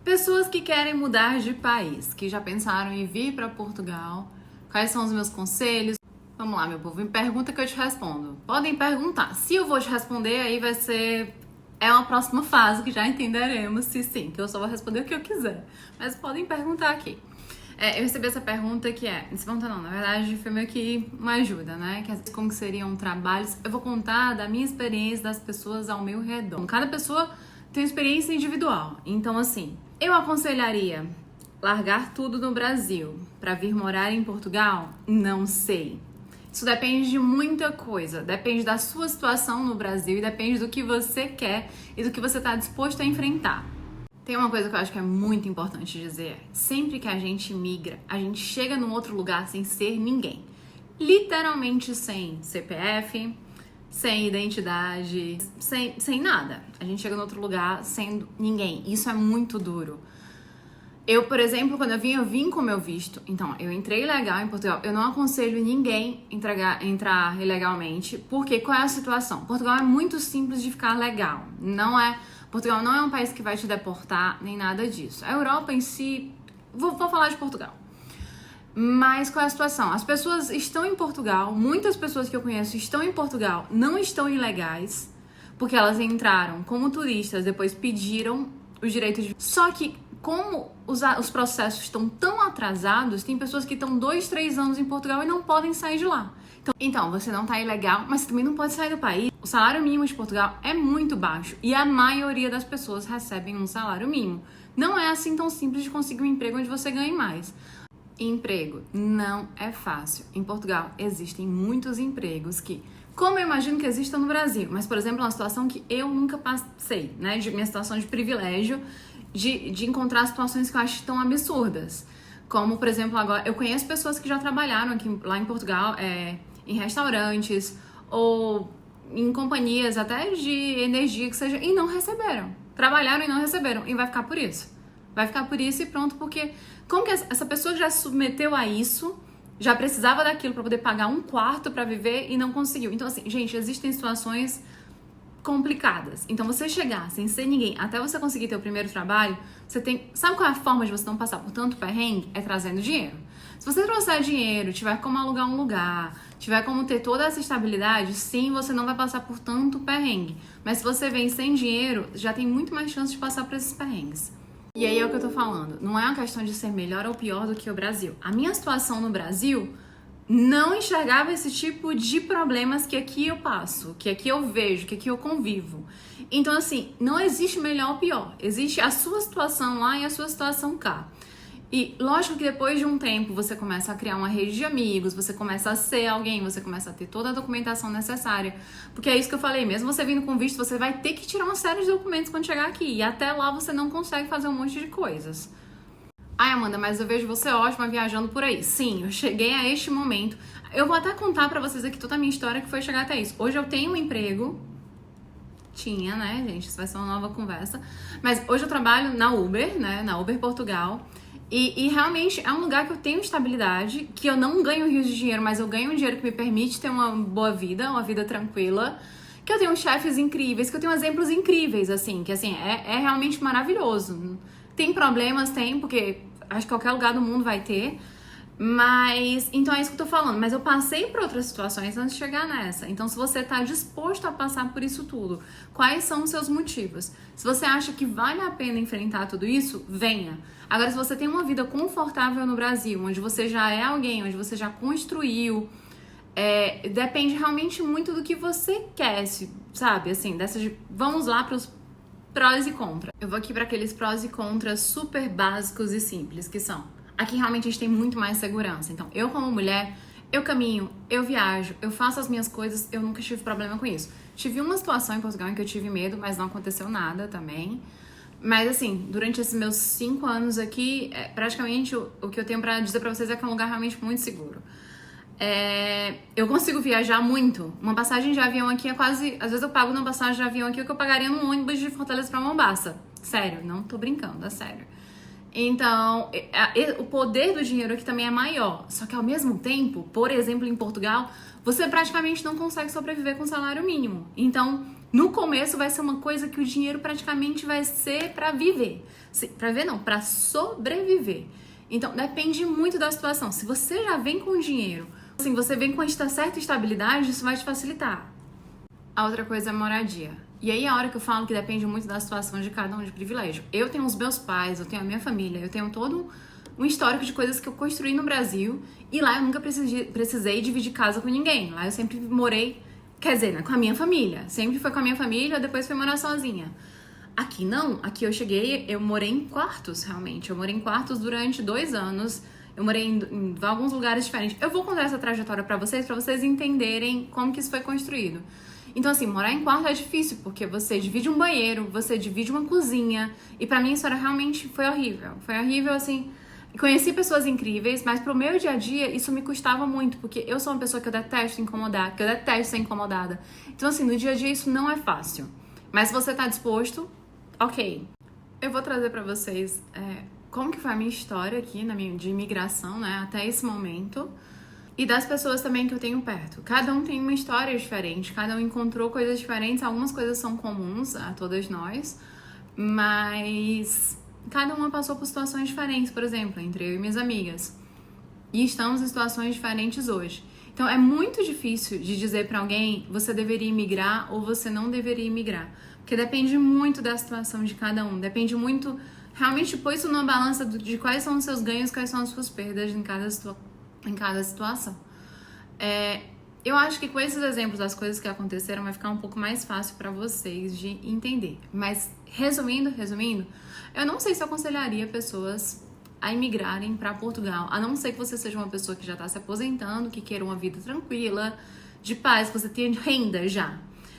Pessoas que querem mudar de país, que já pensaram em vir para Portugal, quais são os meus conselhos? Vamos lá, meu povo, me pergunta que eu te respondo. Podem perguntar. Se eu vou te responder, aí vai ser... É uma próxima fase que já entenderemos se sim, que eu só vou responder o que eu quiser. Mas podem perguntar aqui. Eu recebi essa pergunta que essa pergunta não, na verdade foi meio que uma ajuda, né? Que como que seriam trabalhos. Eu vou contar da minha experiência das pessoas ao meu redor. Cada pessoa tem uma experiência individual. Então, assim, eu aconselharia largar tudo no Brasil para vir morar em Portugal? Não sei. Isso depende de muita coisa, depende da sua situação no Brasil e depende do que você quer e do que você está disposto a enfrentar. Tem uma coisa que eu acho que é muito importante dizer, sempre que a gente migra, a gente chega num outro lugar sem ser ninguém. Literalmente sem CPF, sem identidade, sem nada. A gente chega num outro lugar sendo ninguém. Isso é muito duro. Eu, por exemplo, quando eu vim com meu visto. Então, eu entrei legal em Portugal. Eu não aconselho ninguém entrar ilegalmente. Porque qual é a situação? Portugal é muito simples de ficar legal. Portugal não é um país que vai te deportar, nem nada disso. A Europa em si... Vou falar de Portugal. Mas qual é a situação? As pessoas estão em Portugal. Muitas pessoas que eu conheço estão em Portugal. Não estão ilegais. Porque elas entraram como turistas. Depois pediram os direitos de... Só que... Como os processos estão tão atrasados, tem pessoas que estão 2, 3 anos em Portugal e não podem sair de lá. Então, você não tá ilegal, mas você também não pode sair do país. O salário mínimo de Portugal é muito baixo e a maioria das pessoas recebem um salário mínimo. Não é assim tão simples de conseguir um emprego onde você ganhe mais. Emprego não é fácil. Em Portugal existem muitos empregos que, como eu imagino que existam no Brasil, mas, por exemplo, uma situação que eu nunca passei, né, de minha situação de privilégio, de encontrar situações que eu acho tão absurdas. Como, por exemplo, agora, eu conheço pessoas que já trabalharam lá em Portugal, em restaurantes ou em companhias até de energia que seja, e não receberam. Trabalharam e não receberam. E vai ficar por isso. Vai ficar por isso e pronto, porque como que essa pessoa já se submeteu a isso, já precisava daquilo para poder pagar um quarto para viver e não conseguiu. Então, assim, gente, existem situações complicadas. Então, você chegar sem ser ninguém até você conseguir ter o primeiro trabalho, você tem... Sabe qual é a forma de você não passar por tanto perrengue? É trazendo dinheiro. Se você trouxer dinheiro, tiver como alugar um lugar, tiver como ter toda essa estabilidade, sim, você não vai passar por tanto perrengue. Mas se você vem sem dinheiro, já tem muito mais chance de passar por esses perrengues. E aí é o que eu tô falando. Não é uma questão de ser melhor ou pior do que o Brasil. A minha situação no Brasil... não enxergava esse tipo de problemas que aqui eu passo, que aqui eu vejo, que aqui eu convivo. Então, assim, não existe melhor ou pior. Existe a sua situação lá e a sua situação cá. E lógico que depois de um tempo você começa a criar uma rede de amigos, você começa a ser alguém, você começa a ter toda a documentação necessária. Porque é isso que eu falei, mesmo você vindo com visto, você vai ter que tirar uma série de documentos quando chegar aqui. E até lá você não consegue fazer um monte de coisas. Ai, Amanda, mas eu vejo você ótima viajando por aí. Sim, eu cheguei a este momento. Eu vou até contar pra vocês aqui toda a minha história que foi chegar até isso. Hoje eu tenho um emprego. Tinha, né, gente? Isso vai ser uma nova conversa. Mas hoje eu trabalho na Uber, né? Na Uber Portugal. E realmente é um lugar que eu tenho estabilidade, que eu não ganho rios de dinheiro, mas eu ganho um dinheiro que me permite ter uma boa vida, uma vida tranquila. Que eu tenho chefes incríveis, que eu tenho exemplos incríveis, assim, que assim, é realmente maravilhoso. Tem problemas, tem, porque acho que qualquer lugar do mundo vai ter. Mas, então é isso que eu tô falando. Mas eu passei por outras situações antes de chegar nessa. Então, se você tá disposto a passar por isso tudo, quais são os seus motivos? Se você acha que vale a pena enfrentar tudo isso, venha. Agora, se você tem uma vida confortável no Brasil, onde você já é alguém, onde você já construiu, depende realmente muito do que você quer, sabe? Assim, vamos lá para os prós e contras. Eu vou aqui para aqueles prós e contras super básicos e simples, que são... Aqui realmente a gente tem muito mais segurança. Então, eu como mulher, eu caminho, eu viajo, eu faço as minhas coisas, eu nunca tive problema com isso. Tive uma situação em Portugal em que eu tive medo, mas não aconteceu nada também. Mas assim, durante esses meus 5 anos aqui, praticamente o que eu tenho pra dizer pra vocês é que é um lugar realmente muito seguro. Eu consigo viajar muito. Uma passagem de avião aqui é quase... Às vezes eu pago uma passagem de avião aqui o que eu pagaria num ônibus de Fortaleza pra Mombasa. Sério, não tô brincando, é sério. Então, o poder do dinheiro aqui também é maior. Só que ao mesmo tempo, por exemplo, em Portugal, você praticamente não consegue sobreviver com salário mínimo. Então, No começo vai ser uma coisa que o dinheiro praticamente vai ser para viver. Para viver não, para sobreviver. Então depende muito da situação. Se você já vem com dinheiro, assim, você vem com esta certa estabilidade, isso vai te facilitar. A outra coisa é moradia. E aí a hora que eu falo que depende muito da situação de cada um de privilégio. Eu tenho os meus pais, eu tenho a minha família, eu tenho todo um histórico de coisas que eu construí no Brasil e lá eu nunca precisei dividir casa com ninguém. Lá eu sempre morei, quer dizer, né, com a minha família. Sempre foi com a minha família, depois fui morar sozinha. Aqui não, aqui eu cheguei, eu morei em quartos, realmente. Eu morei em quartos durante 2 anos. Eu morei em alguns lugares diferentes. Eu vou contar essa trajetória pra vocês entenderem como que isso foi construído. Então, assim, morar em quarto é difícil, porque você divide um banheiro, você divide uma cozinha. E pra mim isso era realmente, foi horrível. Foi horrível, assim. Conheci pessoas incríveis, mas pro meu dia a dia isso me custava muito, porque eu sou uma pessoa que eu detesto incomodar, que eu detesto ser incomodada. Então, assim, no dia a dia isso não é fácil. Mas se você tá disposto, ok. Eu vou trazer pra vocês como que foi a minha história aqui de imigração, né, até esse momento. E das pessoas também que eu tenho perto. Cada um tem uma história diferente, cada um encontrou coisas diferentes, algumas coisas são comuns a todas nós, mas cada uma passou por situações diferentes, por exemplo, entre eu e minhas amigas. E estamos em situações diferentes hoje. Então é muito difícil de dizer pra alguém, você deveria imigrar ou você não deveria imigrar. Porque depende muito da situação de cada um, depende muito, realmente pôr isso numa balança de quais são os seus ganhos, quais são as suas perdas em cada situação. Eu acho que com esses exemplos das coisas que aconteceram vai ficar um pouco mais fácil para vocês de entender. Mas resumindo, eu não sei se eu aconselharia pessoas a imigrarem para Portugal, a não ser que você seja uma pessoa que já está se aposentando, que queira uma vida tranquila, de paz, que você tenha renda já.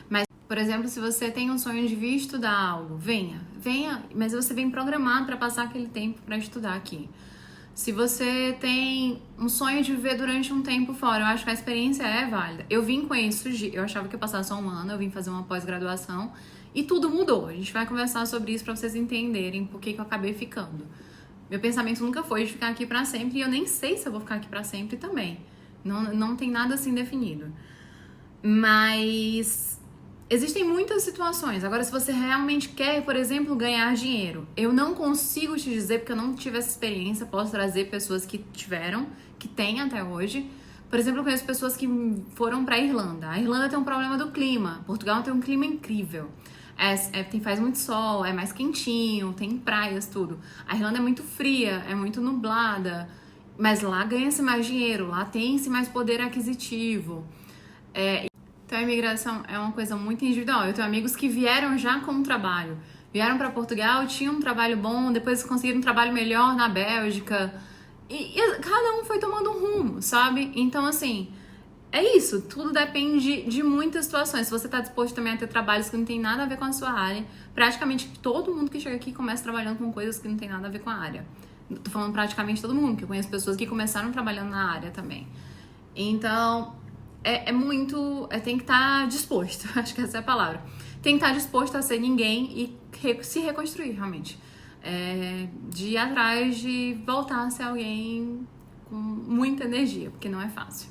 Mas, por exemplo, se você tem um sonho de vir estudar algo, venha, mas você vem programado para passar aquele tempo para estudar aqui. Se você tem um sonho de viver durante um tempo fora, eu acho que a experiência é válida. Eu vim com isso, eu achava que ia passar só 1 ano, eu vim fazer uma pós-graduação e tudo mudou. A gente vai conversar sobre isso para vocês entenderem por que eu acabei ficando. Meu pensamento nunca foi de ficar aqui para sempre e eu nem sei se eu vou ficar aqui para sempre também. Não tem nada assim definido. Mas existem muitas situações. Agora, se você realmente quer, por exemplo, ganhar dinheiro, eu não consigo te dizer porque eu não tive essa experiência. Posso trazer pessoas que tiveram, que têm até hoje. Por exemplo, eu conheço pessoas que foram para a Irlanda. A Irlanda tem um problema do clima. Portugal tem um clima incrível. Faz muito sol, é mais quentinho, tem praias, tudo. A Irlanda é muito fria, é muito nublada. Mas lá ganha-se mais dinheiro, lá tem-se mais poder aquisitivo. Então a imigração é uma coisa muito individual. Eu tenho amigos que vieram já com um trabalho. Vieram para Portugal, tinham um trabalho bom, depois conseguiram um trabalho melhor na Bélgica. E cada um foi tomando um rumo, sabe? Então, assim, é isso. Tudo depende de muitas situações. Se você tá disposto também a ter trabalhos que não tem nada a ver com a sua área, praticamente todo mundo que chega aqui começa trabalhando com coisas que não tem nada a ver com a área. Tô falando praticamente todo mundo, que eu conheço pessoas que começaram trabalhando na área também. Então, tem que estar disposto, acho que essa é a palavra. Tem que estar disposto a ser ninguém e se reconstruir, realmente. De ir atrás de voltar a ser alguém com muita energia, porque não é fácil.